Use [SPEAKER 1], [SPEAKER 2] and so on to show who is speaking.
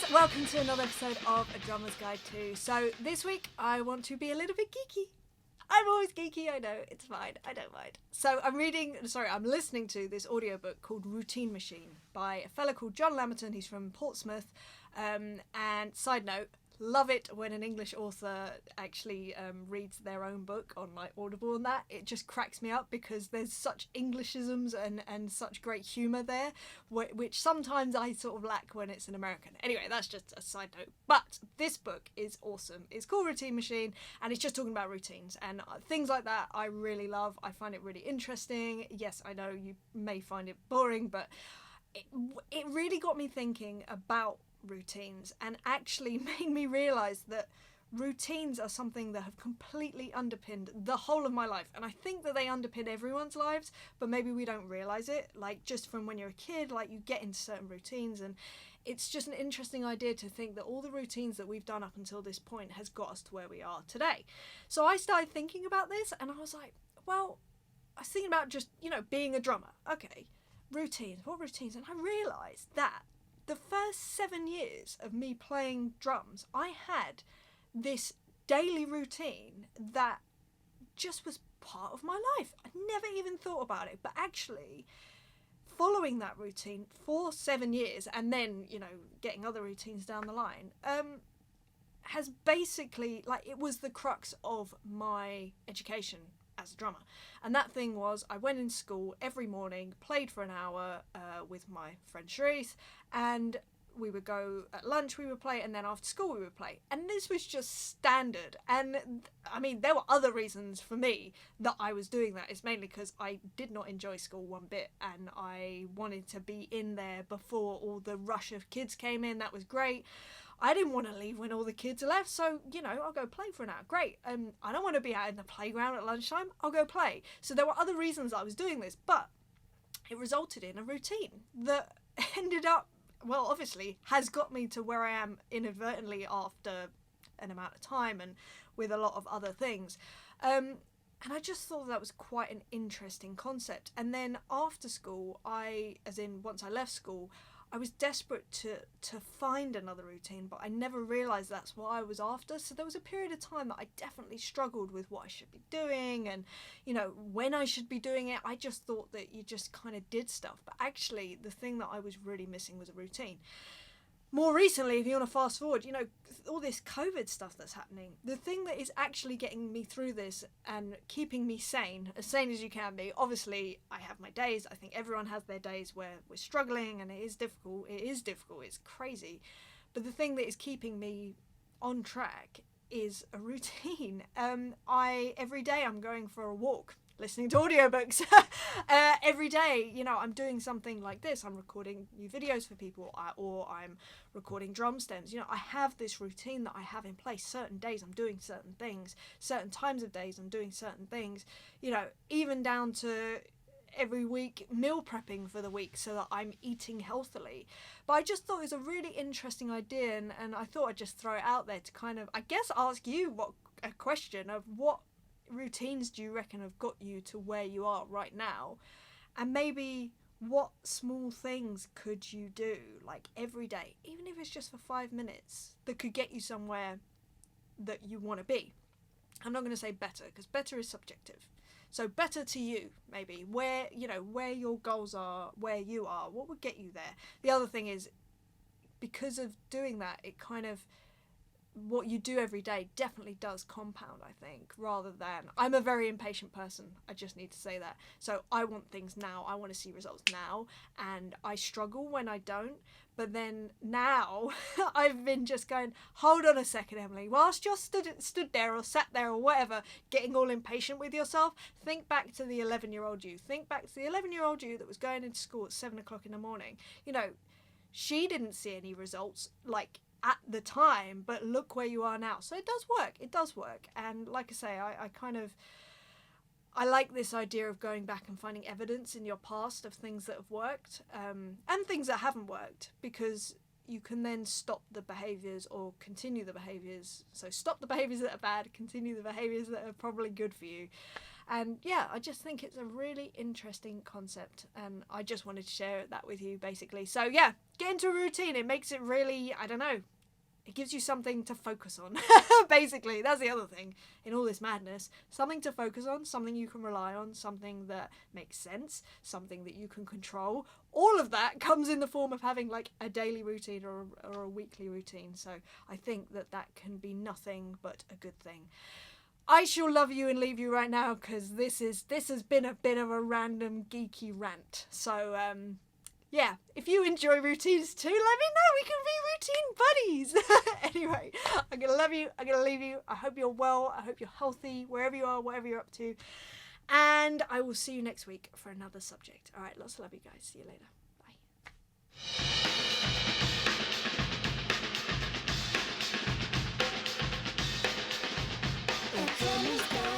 [SPEAKER 1] guys, welcome to another episode of A Drummer's Guide to. So this week I want to be a little bit geeky. I'm always geeky, I know, it's fine, I don't mind. So I'm listening to this audiobook called Routine Machine by a fella called John Lamerton. He's from Portsmouth. And side note, love it when an English author actually reads their own book on like Audible and that. It just cracks me up because there's such Englishisms and such great humour there, which sometimes I sort of lack when it's an American. Anyway, that's just a side note. But this book is awesome. It's called Routine Machine and it's just talking about routines and things like that I really love. I find it really interesting. Yes, I know you may find it boring, but it really got me thinking about routines and actually made me realise that routines are something that have completely underpinned the whole of my life, and I think that they underpin everyone's lives, but maybe we don't realise it. Like, just from when you're a kid, like, you get into certain routines, and it's just an interesting idea to think that all the routines that we've done up until this point has got us to where we are today. So I started thinking about this and I was like, well, I was thinking about just, being a drummer. Okay, routines, what routines? And I realised that the first 7 years of me playing drums, I had this daily routine that just was part of my life. I never even thought about it, but actually following that routine for 7 years and then, getting other routines down the line, has basically, it was the crux of my education as a drummer. And that thing was, I went in school every morning, played for an hour with my friend Charisse, and we would go at lunch, we would play, and then after school we would play. And this was just standard. And I mean, there were other reasons for me that I was doing that. It's mainly because I did not enjoy school one bit, and I wanted to be in there before all the rush of kids came in. That was great. I didn't want to leave when all the kids left, so, I'll go play for an hour. Great. I don't want to be out in the playground at lunchtime. I'll go play. So there were other reasons I was doing this, but it resulted in a routine that ended up, well, obviously, has got me to where I am inadvertently after an amount of time and with a lot of other things. And I just thought that was quite an interesting concept. And then after school, once I left school, I was desperate to find another routine, but I never realised that's what I was after. So there was a period of time that I definitely struggled with what I should be doing and, when I should be doing it. I just thought that you just kind of did stuff. But actually, the thing that I was really missing was a routine. More recently, if you want to fast forward, all this COVID stuff that's happening, the thing that is actually getting me through this and keeping me sane as you can be, obviously I have my days. I think everyone has their days where we're struggling and it is difficult, it's crazy. But the thing that is keeping me on track is a routine. Every day I'm going for a walk, listening to audiobooks. Every day, I'm doing something like this. I'm recording new videos for people, or I'm recording drum stems. I have this routine that I have in place. Certain days I'm doing certain things. Certain times of days I'm doing certain things. Even down to every week meal prepping for the week so that I'm eating healthily. But I just thought it was a really interesting idea, and I thought I'd just throw it out there to kind of, I guess, ask you a question of what routines do you reckon have got you to where you are right now, and maybe what small things could you do like every day, even if it's just for 5 minutes, that could get you somewhere that you want to be. I'm not going to say better, because better is subjective. So better to you, maybe, where your goals are, where you are, what would get you there. The other thing is, because of doing that, it kind of, what you do every day definitely does compound, I think, rather than, I'm a very impatient person, I just need to say that. So I want things now, I want to see results now, and I struggle when I don't. But then now I've been just going, hold on a second, Emily, whilst you're stood there or sat there or whatever, getting all impatient with yourself, think back to the 11-year-old you. Think back to the 11-year-old you that was going into school at 7 o'clock in the morning. She didn't see any results, at the time, but look where you are now. So it does work. And like I say, I like this idea of going back and finding evidence in your past of things that have worked, and things that haven't worked, because you can then stop the behaviours or continue the behaviours. So stop the behaviours that are bad, continue the behaviours that are probably good for you. And yeah, I just think it's a really interesting concept, and I just wanted to share that with you basically. So yeah, get into a routine. It makes it really, I don't know, it gives you something to focus on. Basically, that's the other thing in all this madness. Something to focus on, something you can rely on, something that makes sense, something that you can control. All of that comes in the form of having like a daily routine or a weekly routine. So I think that can be nothing but a good thing. I shall love you and leave you right now, because this has been a bit of a random geeky rant. So yeah, if you enjoy routines too, let me know. We can be routine buddies. Anyway, I'm going to love you. I'm going to leave you. I hope you're well. I hope you're healthy, wherever you are, whatever you're up to. And I will see you next week for another subject. All right, lots of love, you guys. See you later. Bye.